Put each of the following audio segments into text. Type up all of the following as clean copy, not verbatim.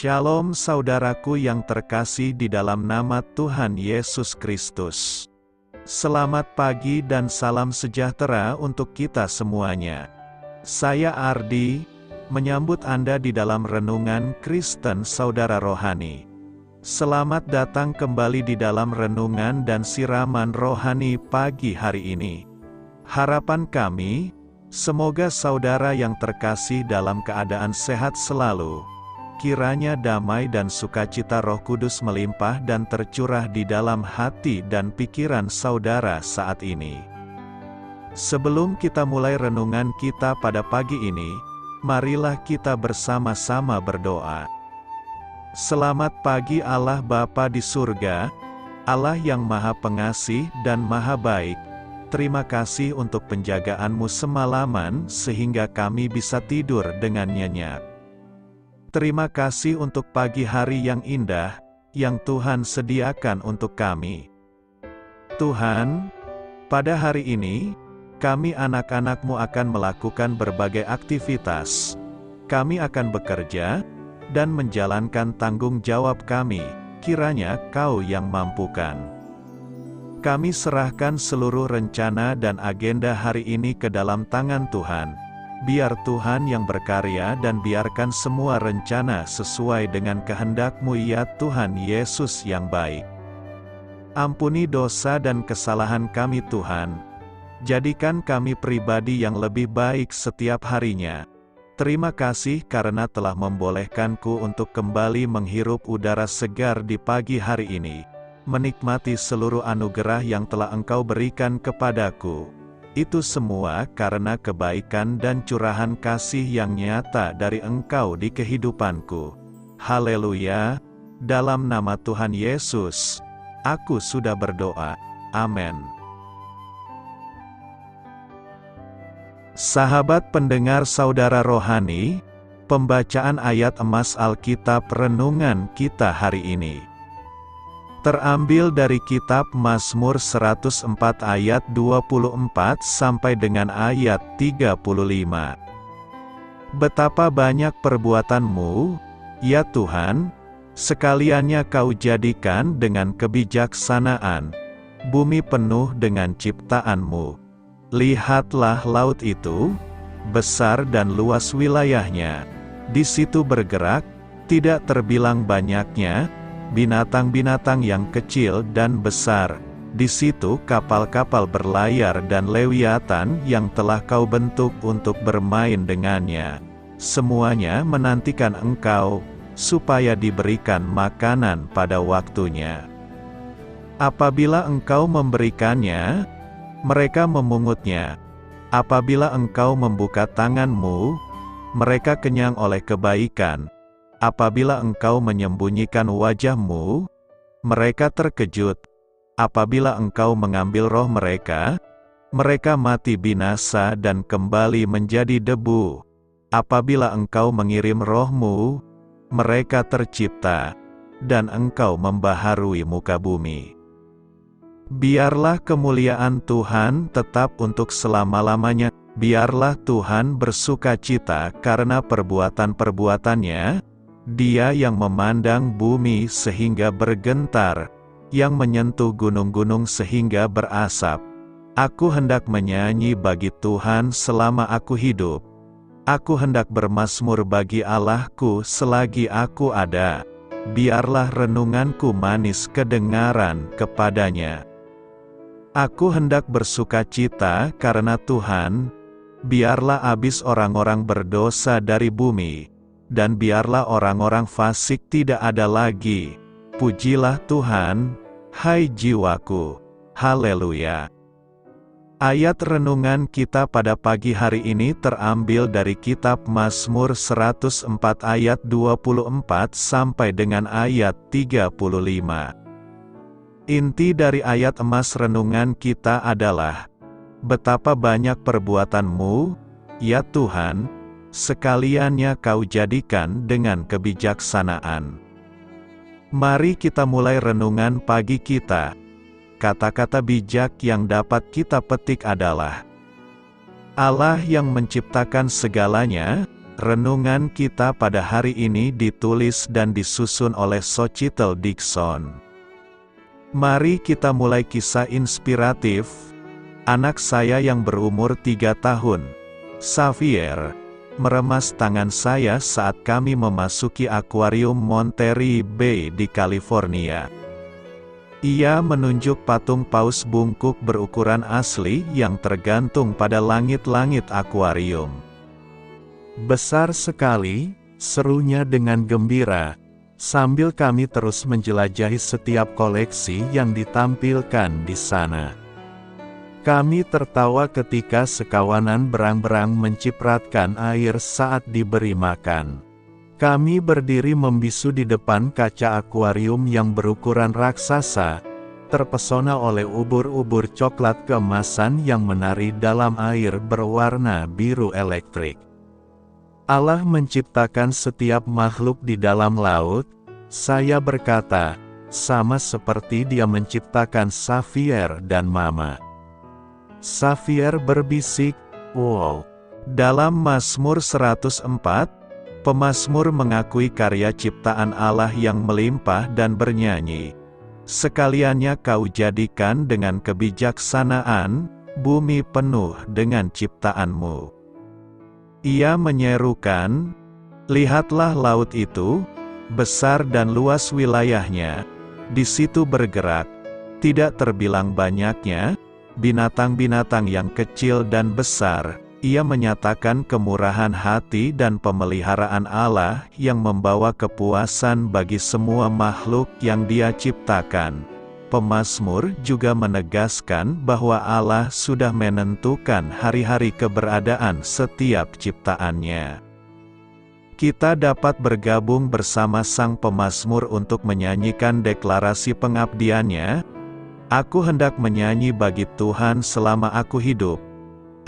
Shalom saudaraku yang terkasih di dalam nama Tuhan Yesus Kristus. Selamat pagi dan salam sejahtera untuk kita semuanya. Saya Ardi, menyambut Anda di dalam renungan Kristen Saudara Rohani. Selamat datang kembali di dalam renungan dan siraman rohani pagi hari ini. Harapan kami, semoga saudara yang terkasih dalam keadaan sehat selalu. Kiranya damai dan sukacita Roh Kudus melimpah dan tercurah di dalam hati dan pikiran saudara saat ini. Sebelum kita mulai renungan kita pada pagi ini, marilah kita bersama-sama berdoa. Selamat pagi Allah Bapa di surga, Allah yang Maha Pengasih dan Maha Baik. Terima kasih untuk penjagaan-Mu semalaman sehingga kami bisa tidur dengan nyenyak. Terima kasih untuk pagi hari yang indah, yang Tuhan sediakan untuk kami. Tuhan, pada hari ini, kami anak-anak-Mu akan melakukan berbagai aktivitas. Kami akan bekerja, dan menjalankan tanggung jawab kami, kiranya Kau yang mampukan. Kami serahkan seluruh rencana dan agenda hari ini ke dalam tangan Tuhan. Biar Tuhan yang berkarya dan biarkan semua rencana sesuai dengan kehendak-Mu ya Tuhan Yesus yang baik. Ampuni dosa dan kesalahan kami Tuhan. Jadikan kami pribadi yang lebih baik setiap harinya. Terima kasih karena telah membolehkanku untuk kembali menghirup udara segar di pagi hari ini. Menikmati seluruh anugerah yang telah Engkau berikan kepadaku. Itu semua karena kebaikan dan curahan kasih yang nyata dari Engkau di kehidupanku. Haleluya! Dalam nama Tuhan Yesus, aku sudah berdoa. Amin. Sahabat pendengar saudara rohani, pembacaan ayat emas Alkitab renungan kita hari ini terambil dari kitab Mazmur 104 ayat 24 sampai dengan ayat 35. Betapa banyak perbuatan-Mu, ya Tuhan, sekaliannya Kau jadikan dengan kebijaksanaan, bumi penuh dengan ciptaan-Mu. Lihatlah laut itu, besar dan luas wilayahnya, di situ bergerak, tidak terbilang banyaknya, binatang-binatang yang kecil dan besar, di situ kapal-kapal berlayar dan lewiatan yang telah Kau bentuk untuk bermain dengannya. Semuanya menantikan Engkau, supaya diberikan makanan pada waktunya. Apabila Engkau memberikannya, mereka memungutnya. Apabila Engkau membuka tangan-Mu, mereka kenyang oleh kebaikan. Apabila Engkau menyembunyikan wajah-Mu, mereka terkejut. Apabila Engkau mengambil roh mereka, mereka mati binasa dan kembali menjadi debu. Apabila Engkau mengirim roh-Mu, mereka tercipta, dan Engkau membaharui muka bumi. Biarlah kemuliaan Tuhan tetap untuk selama-lamanya. Biarlah Tuhan bersukacita karena perbuatan-perbuatannya. Dia yang memandang bumi sehingga bergentar, yang menyentuh gunung-gunung sehingga berasap. Aku hendak menyanyi bagi Tuhan selama aku hidup. Aku hendak bermazmur bagi Allahku selagi aku ada. Biarlah renunganku manis kedengaran kepadanya. Aku hendak bersukacita karena Tuhan. Biarlah habis orang-orang berdosa dari bumi. Dan biarlah orang-orang fasik tidak ada lagi. Pujilah Tuhan, hai jiwaku. Haleluya. Ayat renungan kita pada pagi hari ini terambil dari kitab Mazmur 104 ayat 24 sampai dengan ayat 35. Inti dari ayat emas renungan kita adalah, betapa banyak perbuatan-Mu, ya Tuhan, sekaliannya Kau jadikan dengan kebijaksanaan. Mari kita mulai renungan pagi kita. Kata-kata bijak yang dapat kita petik adalah, Allah yang menciptakan segalanya, Renungan kita pada hari ini ditulis dan disusun oleh Sochitel Dixon. Mari kita mulai kisah inspiratif. Anak saya yang berumur 3 tahun, Xavier, meremas tangan saya saat kami memasuki akuarium Monterey Bay di California. Ia menunjuk patung paus bungkuk berukuran asli yang tergantung pada langit-langit akuarium. "Besar sekali," serunya dengan gembira, sambil kami terus menjelajahi setiap koleksi yang ditampilkan di sana. Kami tertawa ketika sekawanan berang-berang mencipratkan air saat diberi makan. Kami berdiri membisu di depan kaca akuarium yang berukuran raksasa, terpesona oleh ubur-ubur coklat keemasan yang menari dalam air berwarna biru elektrik. Allah menciptakan setiap makhluk di dalam laut, saya berkata, sama seperti Dia menciptakan Xavier dan Mama. Xavier berbisik, "Wow." Dalam Mazmur 104, pemazmur mengakui karya ciptaan Allah yang melimpah dan bernyanyi, "Sekaliannya Kau jadikan dengan kebijaksanaan, bumi penuh dengan ciptaan-Mu." Ia menyerukan, "Lihatlah laut itu, besar dan luas wilayahnya, di situ bergerak, tidak terbilang banyaknya, binatang-binatang yang kecil dan besar." Ia menyatakan kemurahan hati dan pemeliharaan Allah yang membawa kepuasan bagi semua makhluk yang Dia ciptakan. Pemazmur juga menegaskan bahwa Allah sudah menentukan hari-hari keberadaan setiap ciptaannya. Kita dapat bergabung bersama sang pemazmur untuk menyanyikan deklarasi pengabdiannya. "Aku hendak menyanyi bagi Tuhan selama aku hidup.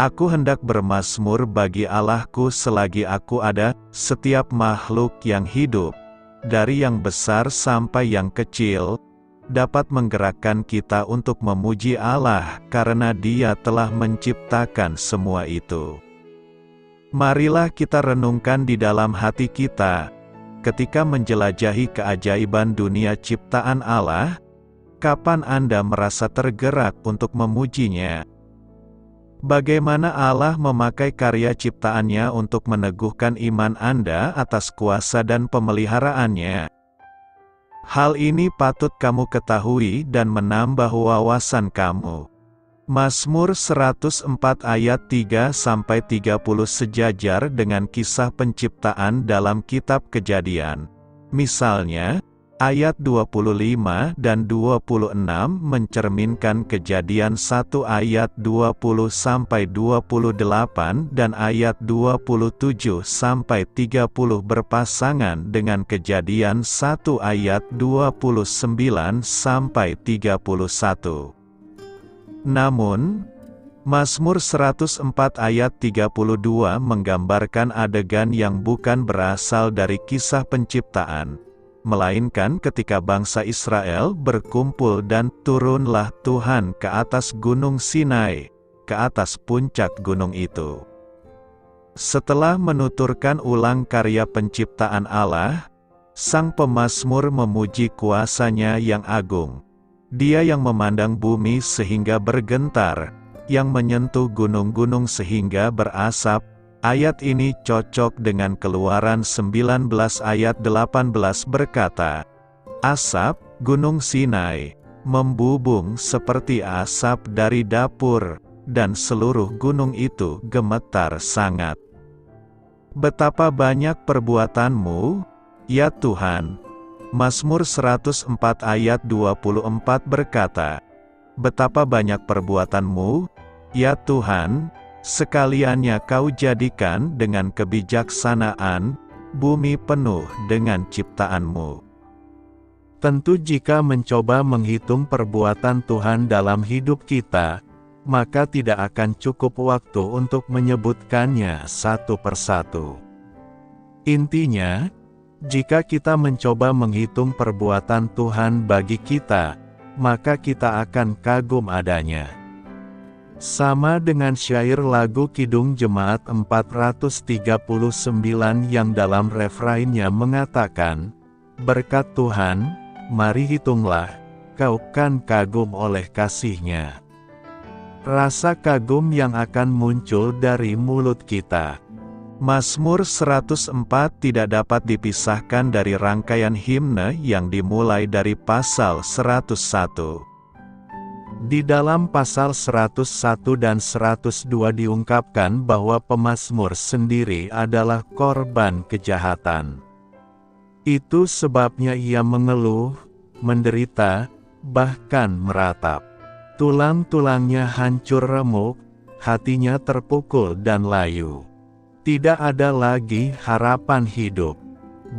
Aku hendak bermazmur bagi Allahku selagi aku ada." Setiap makhluk yang hidup, dari yang besar sampai yang kecil, dapat menggerakkan kita untuk memuji Allah karena Dia telah menciptakan semua itu. Marilah kita renungkan di dalam hati kita, ketika menjelajahi keajaiban dunia ciptaan Allah, kapan Anda merasa tergerak untuk memujinya? Bagaimana Allah memakai karya ciptaannya untuk meneguhkan iman Anda atas kuasa dan pemeliharaannya? Hal ini patut kamu ketahui dan menambah wawasan kamu. Mazmur 104 ayat 3-30 sejajar dengan kisah penciptaan dalam kitab Kejadian. Misalnya, ayat 25 dan 26 mencerminkan Kejadian 1 ayat 20-28 dan ayat 27-30 berpasangan dengan Kejadian 1 ayat 29-31. Namun, Mazmur 104 ayat 32 menggambarkan adegan yang bukan berasal dari kisah penciptaan, melainkan ketika bangsa Israel berkumpul dan turunlah Tuhan ke atas gunung Sinai, ke atas puncak gunung itu. Setelah menuturkan ulang karya penciptaan Allah, sang pemazmur memuji kuasa-Nya yang agung. Dia yang memandang bumi sehingga bergentar, yang menyentuh gunung-gunung sehingga berasap. Ayat ini cocok dengan Keluaran 19 ayat 18 berkata, "Asap, gunung Sinai, membubung seperti asap dari dapur, dan seluruh gunung itu gemetar sangat." Betapa banyak perbuatan-Mu, ya Tuhan. Mazmur 104 ayat 24 berkata, "Betapa banyak perbuatan-Mu, ya Tuhan, sekaliannya Kau jadikan dengan kebijaksanaan, bumi penuh dengan ciptaan-Mu." Tentu jika mencoba menghitung perbuatan Tuhan dalam hidup kita, maka tidak akan cukup waktu untuk menyebutkannya satu persatu. Intinya, jika kita mencoba menghitung perbuatan Tuhan bagi kita, maka kita akan kagum adanya. Sama dengan syair lagu Kidung Jemaat 439 yang dalam refrainnya mengatakan, "Berkat Tuhan, mari hitunglah, kau kan kagum oleh kasih-Nya." Rasa kagum yang akan muncul dari mulut kita. Mazmur 104 tidak dapat dipisahkan dari rangkaian himne yang dimulai dari pasal 101. Di dalam pasal 101 dan 102 diungkapkan bahwa pemazmur sendiri adalah korban kejahatan. Itu sebabnya ia mengeluh, menderita, bahkan meratap. Tulang-tulangnya hancur remuk, hatinya terpukul dan layu. Tidak ada lagi harapan hidup.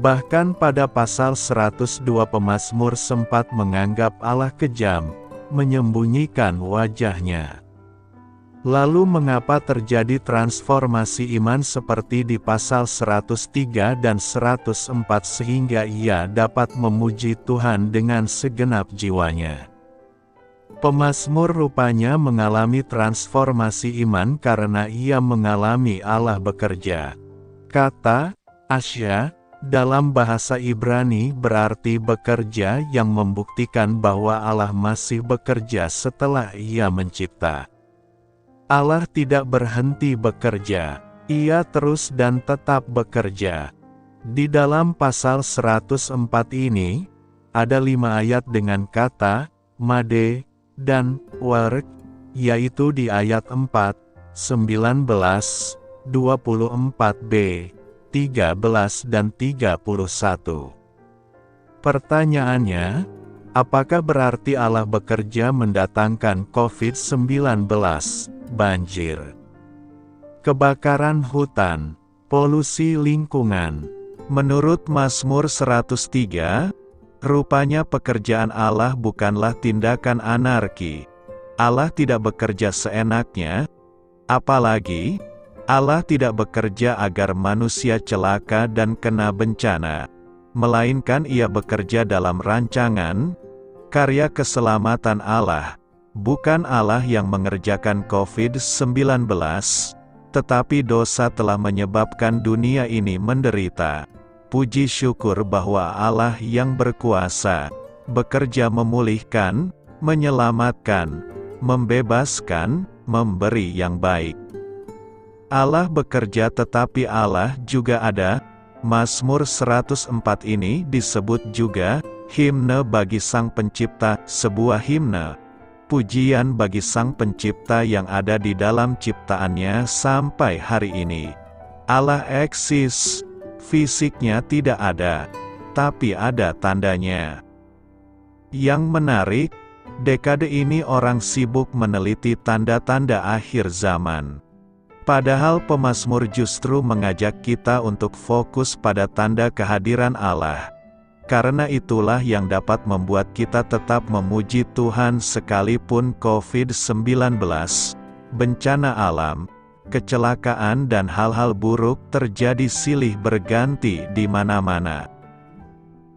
Bahkan pada pasal 102 pemazmur sempat menganggap Allah kejam, menyembunyikan wajahnya. Lalu mengapa terjadi transformasi iman seperti di pasal 103 dan 104 sehingga ia dapat memuji Tuhan dengan segenap jiwanya? Pemazmur rupanya mengalami transformasi iman karena ia mengalami Allah bekerja. Kata Asya dalam bahasa Ibrani berarti bekerja yang membuktikan bahwa Allah masih bekerja setelah Ia mencipta. Allah tidak berhenti bekerja, Ia terus dan tetap bekerja. Di dalam pasal 104 ini, ada 5 ayat dengan kata, made, dan work, yaitu di ayat 4, 19, 24b, 13 dan 31. Pertanyaannya, apakah berarti Allah bekerja mendatangkan COVID-19, banjir, kebakaran hutan, polusi lingkungan? Menurut Mazmur 103, rupanya pekerjaan Allah bukanlah tindakan anarki. Allah tidak bekerja seenaknya, apalagi Allah tidak bekerja agar manusia celaka dan kena bencana, melainkan Ia bekerja dalam rancangan, karya keselamatan Allah. Bukan Allah yang mengerjakan COVID-19, tetapi dosa telah menyebabkan dunia ini menderita. Puji syukur bahwa Allah yang berkuasa, bekerja memulihkan, menyelamatkan, membebaskan, memberi yang baik. Allah bekerja tetapi Allah juga ada. Mazmur 104 ini disebut juga himne bagi Sang Pencipta, sebuah himne pujian bagi Sang Pencipta yang ada di dalam ciptaannya sampai hari ini. Allah eksis, fisiknya tidak ada, tapi ada tandanya. Yang menarik, dekade ini orang sibuk meneliti tanda-tanda akhir zaman. Padahal pemazmur justru mengajak kita untuk fokus pada tanda kehadiran Allah. Karena itulah yang dapat membuat kita tetap memuji Tuhan sekalipun COVID-19, bencana alam, kecelakaan dan hal-hal buruk terjadi silih berganti di mana-mana.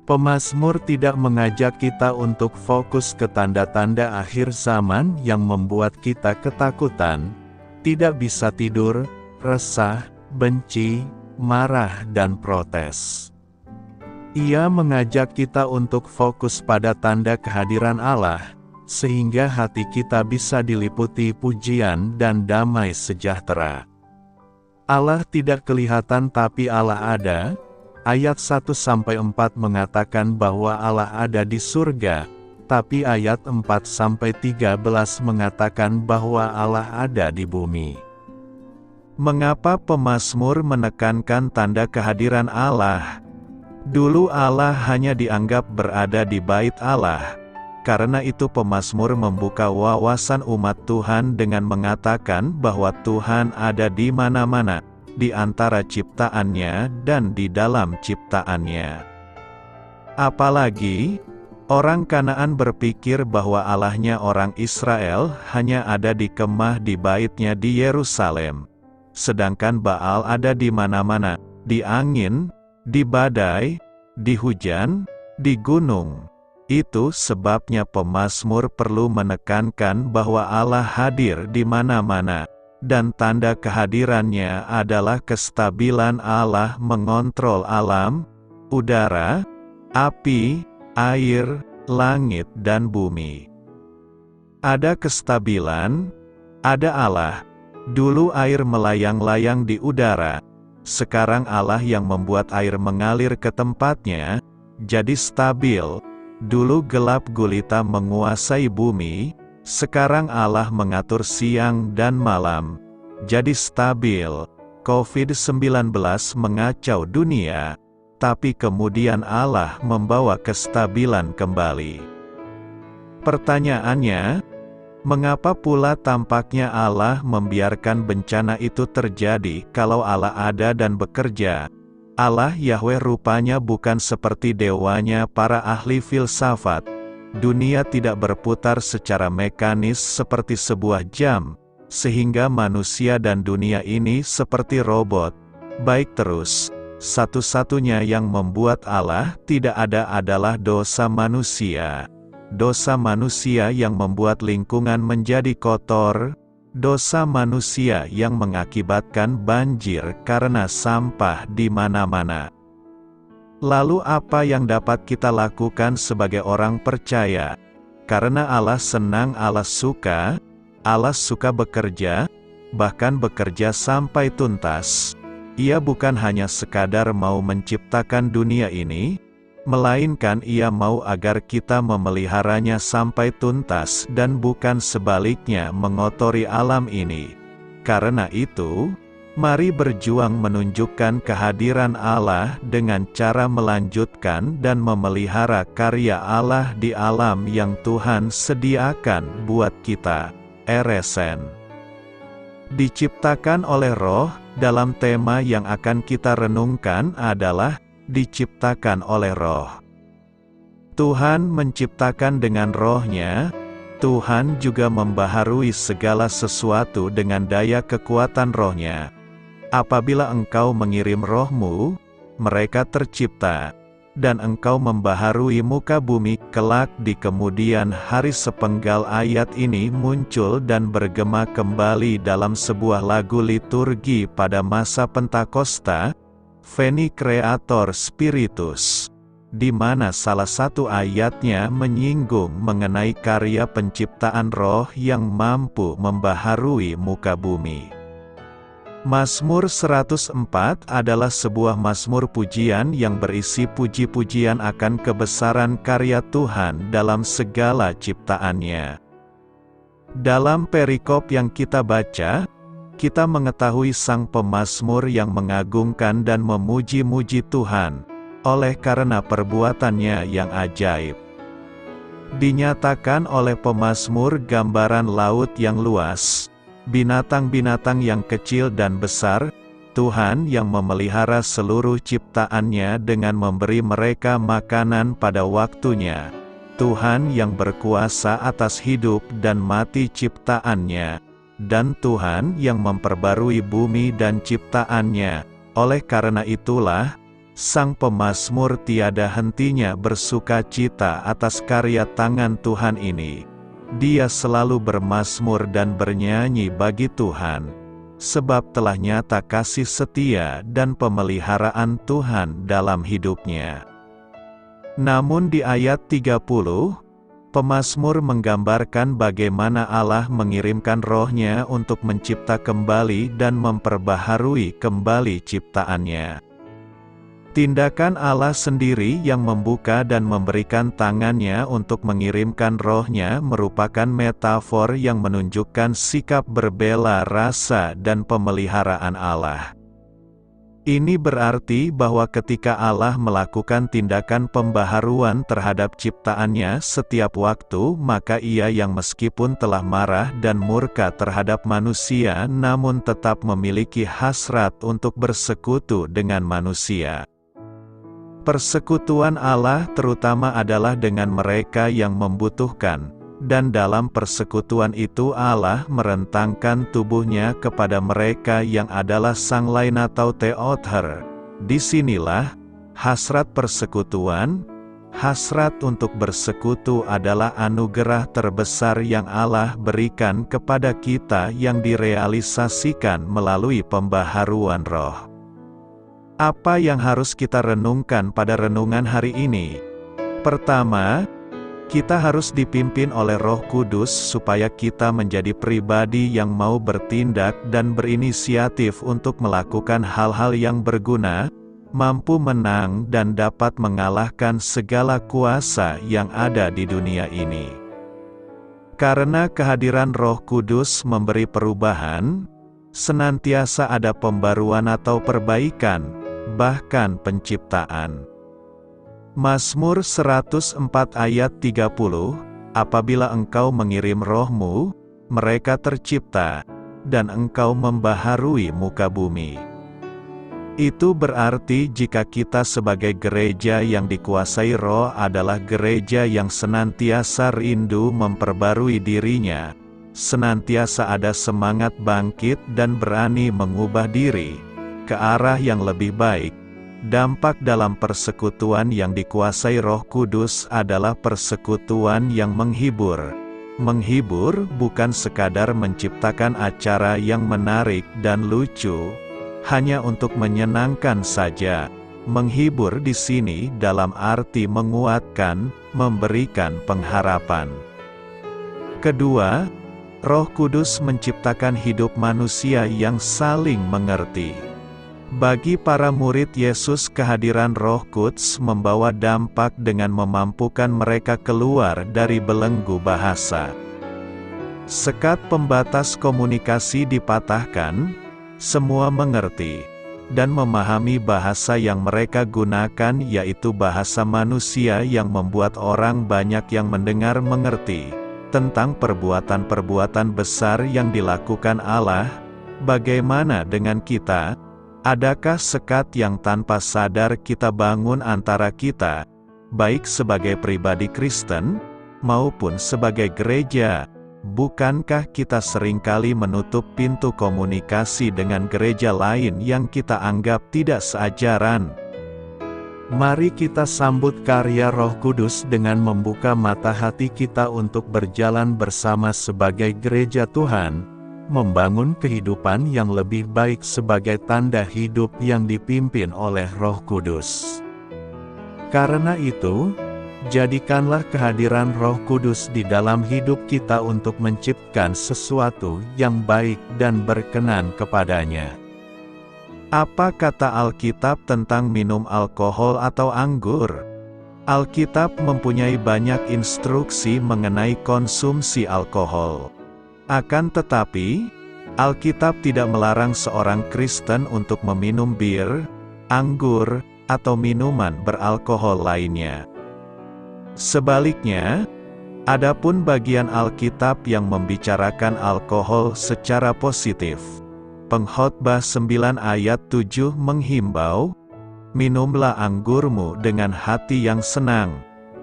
Pemazmur tidak mengajak kita untuk fokus ke tanda-tanda akhir zaman yang membuat kita ketakutan, tidak bisa tidur, resah, benci, marah dan protes. Ia mengajak kita untuk fokus pada tanda kehadiran Allah, sehingga hati kita bisa diliputi pujian dan damai sejahtera. Allah tidak kelihatan tapi Allah ada. Ayat 1-4 mengatakan bahwa Allah ada di surga, tapi ayat 4-13 mengatakan bahwa Allah ada di bumi. Mengapa pemazmur menekankan tanda kehadiran Allah? Dulu Allah hanya dianggap berada di bait Allah. Karena itu pemazmur membuka wawasan umat Tuhan dengan mengatakan bahwa Tuhan ada di mana-mana, di antara ciptaannya dan di dalam ciptaannya. Apalagi, orang Kanaan berpikir bahwa Allahnya orang Israel hanya ada di kemah di baitnya di Yerusalem. Sedangkan Baal ada di mana-mana, di angin, di badai, di hujan, di gunung. Itu sebabnya pemazmur perlu menekankan bahwa Allah hadir di mana-mana, dan tanda kehadirannya adalah kestabilan Allah mengontrol alam, udara, api, air, langit dan bumi. Ada kestabilan, ada Allah. Dulu air melayang-layang di udara, sekarang Allah yang membuat air mengalir ke tempatnya, jadi stabil. Dulu gelap gulita menguasai bumi, sekarang Allah mengatur siang dan malam, jadi stabil. COVID-19 mengacau dunia, tapi kemudian Allah membawa kestabilan kembali. Pertanyaannya, mengapa pula tampaknya Allah membiarkan bencana itu terjadi kalau Allah ada dan bekerja? Allah Yahweh rupanya bukan seperti dewanya para ahli filsafat. Dunia tidak berputar secara mekanis seperti sebuah jam, sehingga manusia dan dunia ini seperti robot. Baik terus, satu-satunya yang membuat Allah tidak ada adalah dosa manusia. Dosa manusia yang membuat lingkungan menjadi kotor, dosa manusia yang mengakibatkan banjir karena sampah di mana-mana. Lalu apa yang dapat kita lakukan sebagai orang percaya? Karena Allah senang, Allah suka bekerja, bahkan bekerja sampai tuntas. Ia bukan hanya sekadar mau menciptakan dunia ini, melainkan Ia mau agar kita memeliharanya sampai tuntas dan bukan sebaliknya mengotori alam ini. Karena itu, mari berjuang menunjukkan kehadiran Allah dengan cara melanjutkan dan memelihara karya Allah di alam yang Tuhan sediakan buat kita. RSN diciptakan oleh Roh. Dalam tema yang akan kita renungkan adalah diciptakan oleh Roh. Tuhan menciptakan dengan Roh-Nya. Tuhan juga membaharui segala sesuatu dengan daya kekuatan Roh-Nya. Apabila engkau mengirim Roh-Mu, mereka tercipta, dan engkau membaharui muka bumi. Kelak di kemudian hari sepenggal ayat ini muncul dan bergema kembali dalam sebuah lagu liturgi pada masa Pentakosta, Veni Creator Spiritus, di mana salah satu ayatnya menyinggung mengenai karya penciptaan Roh yang mampu membaharui muka bumi. Mazmur 104 adalah sebuah mazmur pujian yang berisi puji-pujian akan kebesaran karya Tuhan dalam segala ciptaannya. Dalam perikop yang kita baca, kita mengetahui sang pemazmur yang mengagungkan dan memuji-muji Tuhan, oleh karena perbuatannya yang ajaib. Dinyatakan oleh pemazmur gambaran laut yang luas, binatang-binatang yang kecil dan besar, Tuhan yang memelihara seluruh ciptaannya dengan memberi mereka makanan pada waktunya, Tuhan yang berkuasa atas hidup dan mati ciptaannya, dan Tuhan yang memperbarui bumi dan ciptaannya. Oleh karena itulah, sang pemazmur tiada hentinya bersukacita atas karya tangan Tuhan ini. Dia selalu bermazmur dan bernyanyi bagi Tuhan, sebab telah nyata kasih setia dan pemeliharaan Tuhan dalam hidupnya. Namun di ayat 30, pemazmur menggambarkan bagaimana Allah mengirimkan Roh-Nya untuk mencipta kembali dan memperbaharui kembali ciptaannya. Tindakan Allah sendiri yang membuka dan memberikan tangannya untuk mengirimkan Roh-Nya merupakan metafor yang menunjukkan sikap berbela rasa dan pemeliharaan Allah. Ini berarti bahwa ketika Allah melakukan tindakan pembaharuan terhadap ciptaannya setiap waktu, maka Ia yang meskipun telah marah dan murka terhadap manusia namun tetap memiliki hasrat untuk bersekutu dengan manusia. Persekutuan Allah terutama adalah dengan mereka yang membutuhkan, dan dalam persekutuan itu Allah merentangkan tubuhnya kepada mereka yang adalah sang lain atau theother. Disinilah hasrat persekutuan, Hasrat untuk bersekutu adalah anugerah terbesar yang Allah berikan kepada kita yang direalisasikan melalui pembaharuan roh. Apa yang harus kita renungkan pada renungan hari ini? Pertama, kita harus dipimpin oleh Roh Kudus supaya kita menjadi pribadi yang mau bertindak dan berinisiatif untuk melakukan hal-hal yang berguna, mampu menang dan dapat mengalahkan segala kuasa yang ada di dunia ini. Karena kehadiran Roh Kudus memberi perubahan, senantiasa ada pembaruan atau perbaikan, bahkan penciptaan. Mazmur 104 ayat 30, apabila Engkau mengirim roh-Mu, mereka tercipta, dan Engkau membaharui muka bumi. Itu berarti jika kita sebagai gereja yang dikuasai roh adalah gereja yang senantiasa rindu memperbarui dirinya, senantiasa ada semangat bangkit dan berani mengubah diri ke arah yang lebih baik. Dampak dalam persekutuan yang dikuasai Roh Kudus adalah persekutuan yang menghibur. Menghibur bukan sekadar menciptakan acara yang menarik dan lucu, hanya untuk menyenangkan saja. Menghibur di sini dalam arti menguatkan, memberikan pengharapan. Kedua, Roh Kudus menciptakan hidup manusia yang saling mengerti. Bagi para murid Yesus, kehadiran Roh Kudus membawa dampak dengan memampukan mereka keluar dari belenggu bahasa. Sekat pembatas komunikasi dipatahkan, semua mengerti dan memahami bahasa yang mereka gunakan, yaitu bahasa manusia yang membuat orang banyak yang mendengar mengerti tentang perbuatan-perbuatan besar yang dilakukan Allah. Bagaimana dengan kita? Adakah sekat yang tanpa sadar kita bangun antara kita, baik sebagai pribadi Kristen, maupun sebagai gereja? Bukankah kita seringkali menutup pintu komunikasi dengan gereja lain yang kita anggap tidak seajaran? Mari kita sambut karya Roh Kudus dengan membuka mata hati kita untuk berjalan bersama sebagai gereja Tuhan, membangun kehidupan yang lebih baik sebagai tanda hidup yang dipimpin oleh Roh Kudus. Karena itu, jadikanlah kehadiran Roh Kudus di dalam hidup kita untuk menciptakan sesuatu yang baik dan berkenan kepadanya. Apa kata Alkitab tentang minum alkohol atau anggur? Alkitab mempunyai banyak instruksi mengenai konsumsi alkohol. Akan tetapi, Alkitab tidak melarang seorang Kristen untuk meminum bir, anggur, atau minuman beralkohol lainnya. Sebaliknya, adapun bagian Alkitab yang membicarakan alkohol secara positif. Pengkhotbah 9 ayat 7 menghimbau, "Minumlah anggurmu dengan hati yang senang."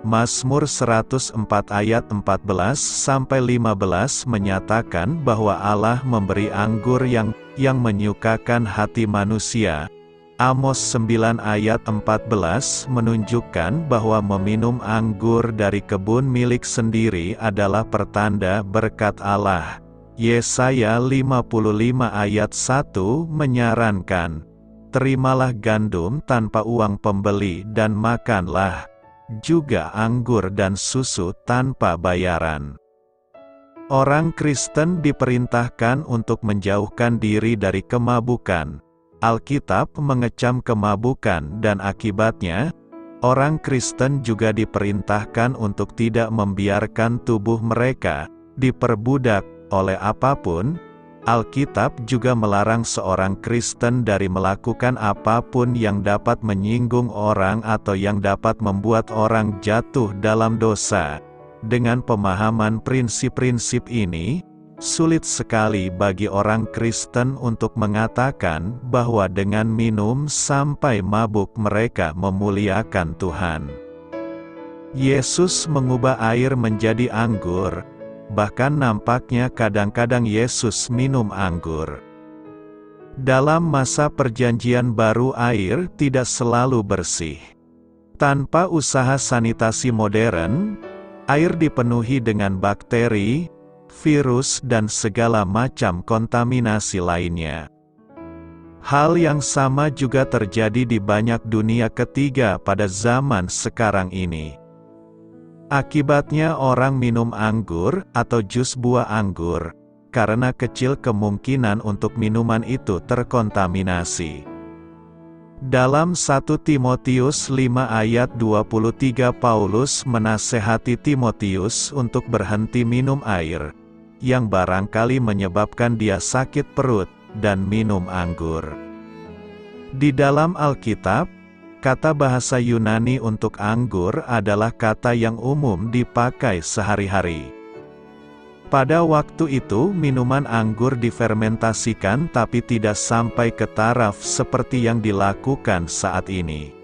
Mazmur 104 ayat 14-15 menyatakan bahwa Allah memberi anggur yang menyukakan hati manusia. Amos 9 ayat 14 menunjukkan bahwa meminum anggur dari kebun milik sendiri adalah pertanda berkat Allah. Yesaya 55 ayat 1 menyarankan, "Terimalah gandum tanpa uang pembeli dan makanlah juga anggur dan susu tanpa bayaran." Orang Kristen diperintahkan untuk menjauhkan diri dari kemabukan. Alkitab mengecam kemabukan dan akibatnya, orang Kristen juga diperintahkan untuk tidak membiarkan tubuh mereka diperbudak oleh apapun. Alkitab juga melarang seorang Kristen dari melakukan apapun yang dapat menyinggung orang atau yang dapat membuat orang jatuh dalam dosa. Dengan pemahaman prinsip-prinsip ini, sulit sekali bagi orang Kristen untuk mengatakan bahwa dengan minum sampai mabuk mereka memuliakan Tuhan. Yesus mengubah air menjadi anggur. Bahkan nampaknya kadang-kadang Yesus minum anggur. Dalam masa Perjanjian Baru, air tidak selalu bersih. Tanpa usaha sanitasi modern, air dipenuhi dengan bakteri, virus dan segala macam kontaminasi lainnya. Hal yang sama juga terjadi di banyak dunia ketiga pada zaman sekarang ini. Akibatnya orang minum anggur atau jus buah anggur, karena kecil kemungkinan untuk minuman itu terkontaminasi. Dalam 1 Timotius 5 ayat 23 Paulus menasehati Timotius untuk berhenti minum air, yang barangkali menyebabkan dia sakit perut, dan minum anggur. Di dalam Alkitab, kata bahasa Yunani untuk anggur adalah kata yang umum dipakai sehari-hari. Pada waktu itu minuman anggur difermentasikan tapi tidak sampai ke taraf seperti yang dilakukan saat ini.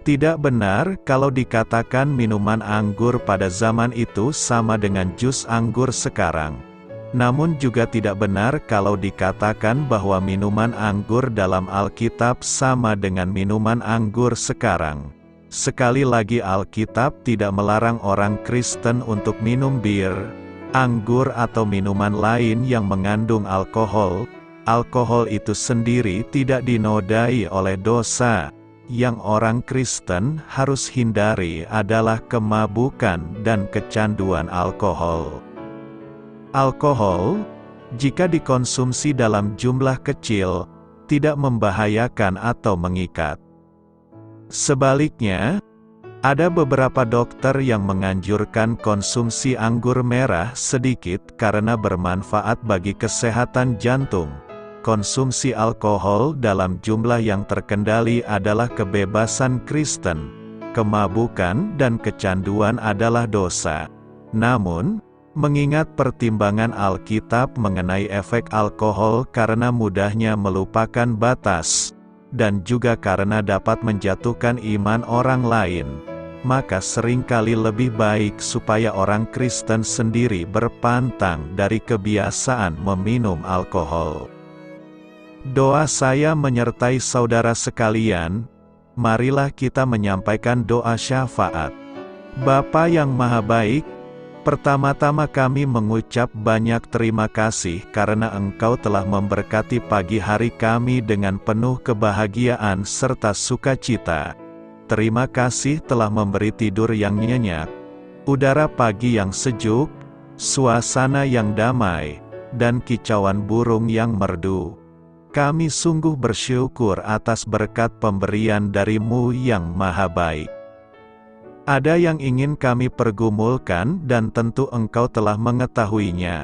Tidak benar kalau dikatakan minuman anggur pada zaman itu sama dengan jus anggur sekarang. Namun juga tidak benar kalau dikatakan bahwa minuman anggur dalam Alkitab sama dengan minuman anggur sekarang. Sekali lagi Alkitab tidak melarang orang Kristen untuk minum bir, anggur atau minuman lain yang mengandung alkohol. Alkohol itu sendiri tidak dinodai oleh dosa. Yang orang Kristen harus hindari adalah kemabukan dan kecanduan alkohol. Alkohol, jika dikonsumsi dalam jumlah kecil, tidak membahayakan atau mengikat. Sebaliknya, ada beberapa dokter yang menganjurkan konsumsi anggur merah sedikit karena bermanfaat bagi kesehatan jantung. Konsumsi alkohol dalam jumlah yang terkendali adalah kebebasan Kristen. Kemabukan dan kecanduan adalah dosa. Namun, mengingat pertimbangan Alkitab mengenai efek alkohol karena mudahnya melupakan batas, dan juga karena dapat menjatuhkan iman orang lain, maka seringkali lebih baik supaya orang Kristen sendiri berpantang dari kebiasaan meminum alkohol. Doa saya menyertai saudara sekalian, marilah kita menyampaikan doa syafaat. Bapa yang Maha Baik, pertama-tama kami mengucap banyak terima kasih karena Engkau telah memberkati pagi hari kami dengan penuh kebahagiaan serta sukacita. Terima kasih telah memberi tidur yang nyenyak, udara pagi yang sejuk, suasana yang damai, dan kicauan burung yang merdu. Kami sungguh bersyukur atas berkat pemberian dari-Mu yang Maha Baik. Ada yang ingin kami pergumulkan dan tentu Engkau telah mengetahuinya.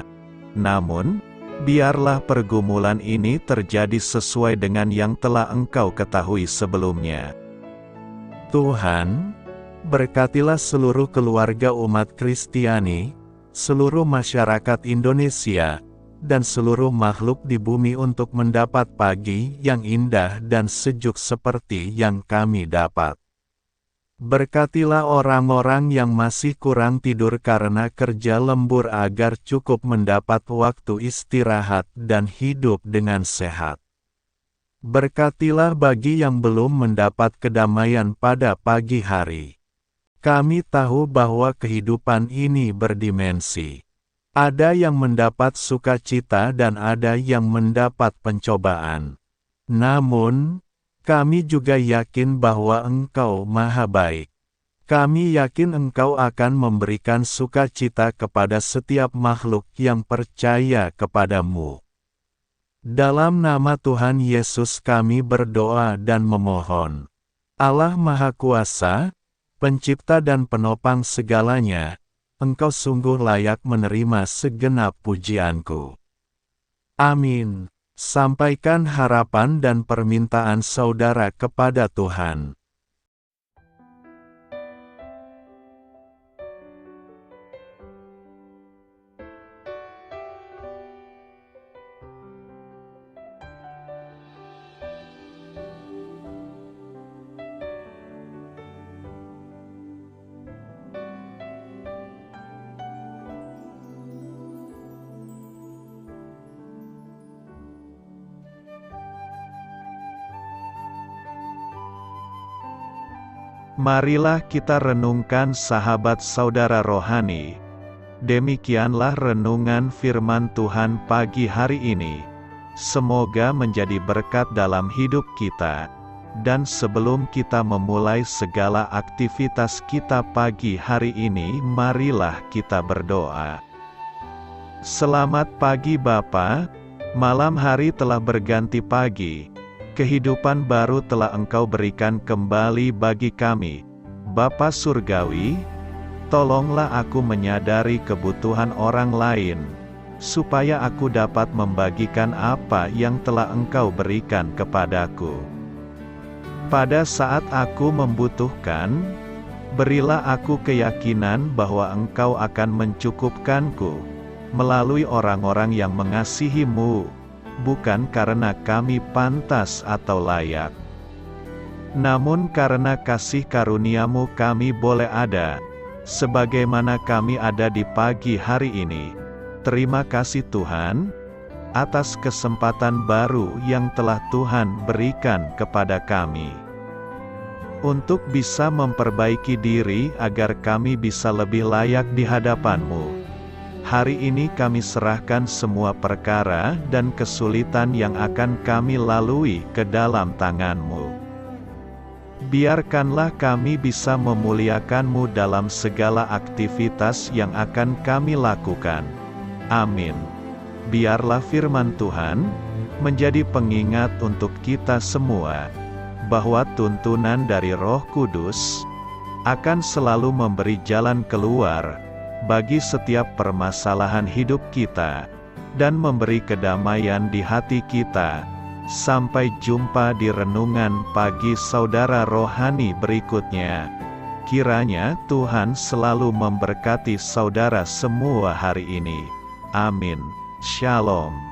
Namun, biarlah pergumulan ini terjadi sesuai dengan yang telah Engkau ketahui sebelumnya. Tuhan, berkatilah seluruh keluarga umat Kristiani, seluruh masyarakat Indonesia, dan seluruh makhluk di bumi untuk mendapat pagi yang indah dan sejuk seperti yang kami dapat. Berkatilah orang-orang yang masih kurang tidur karena kerja lembur agar cukup mendapat waktu istirahat dan hidup dengan sehat. Berkatilah bagi yang belum mendapat kedamaian pada pagi hari. Kami tahu bahwa kehidupan ini berdimensi. Ada yang mendapat sukacita dan ada yang mendapat pencobaan. Namun, kami juga yakin bahwa Engkau Maha Baik. Kami yakin Engkau akan memberikan sukacita kepada setiap makhluk yang percaya kepadamu. Dalam nama Tuhan Yesus kami berdoa dan memohon. Allah Maha Kuasa, Pencipta dan Penopang segalanya, Engkau sungguh layak menerima segenap pujianku. Amin. Sampaikan harapan dan permintaan saudara kepada Tuhan. Marilah kita renungkan sahabat saudara rohani. Demikianlah renungan firman Tuhan pagi hari ini. Semoga menjadi berkat dalam hidup kita. Dan sebelum kita memulai segala aktivitas kita pagi hari ini, marilah kita berdoa. Selamat pagi Bapa, malam hari telah berganti pagi. Kehidupan baru telah Engkau berikan kembali bagi kami. Bapa Surgawi, tolonglah aku menyadari kebutuhan orang lain, supaya aku dapat membagikan apa yang telah Engkau berikan kepadaku. Pada saat aku membutuhkan, berilah aku keyakinan bahwa Engkau akan mencukupkanku, melalui orang-orang yang mengasihi-Mu, bukan karena kami pantas atau layak, namun karena kasih karunia-Mu kami boleh ada, sebagaimana kami ada di pagi hari ini. Terima kasih Tuhan, atas kesempatan baru yang telah Tuhan berikan kepada kami, untuk bisa memperbaiki diri agar kami bisa lebih layak di hadapan-Mu. Hari ini kami serahkan semua perkara dan kesulitan yang akan kami lalui ke dalam tangan-Mu. Biarkanlah kami bisa memuliakan-Mu dalam segala aktivitas yang akan kami lakukan. Amin. Biarlah firman Tuhan menjadi pengingat untuk kita semua, bahwa tuntunan dari Roh Kudus akan selalu memberi jalan keluar bagi setiap permasalahan hidup kita, dan memberi kedamaian di hati kita. Sampai jumpa di renungan pagi saudara rohani berikutnya. Kiranya Tuhan selalu memberkati saudara semua hari ini. Amin. Shalom.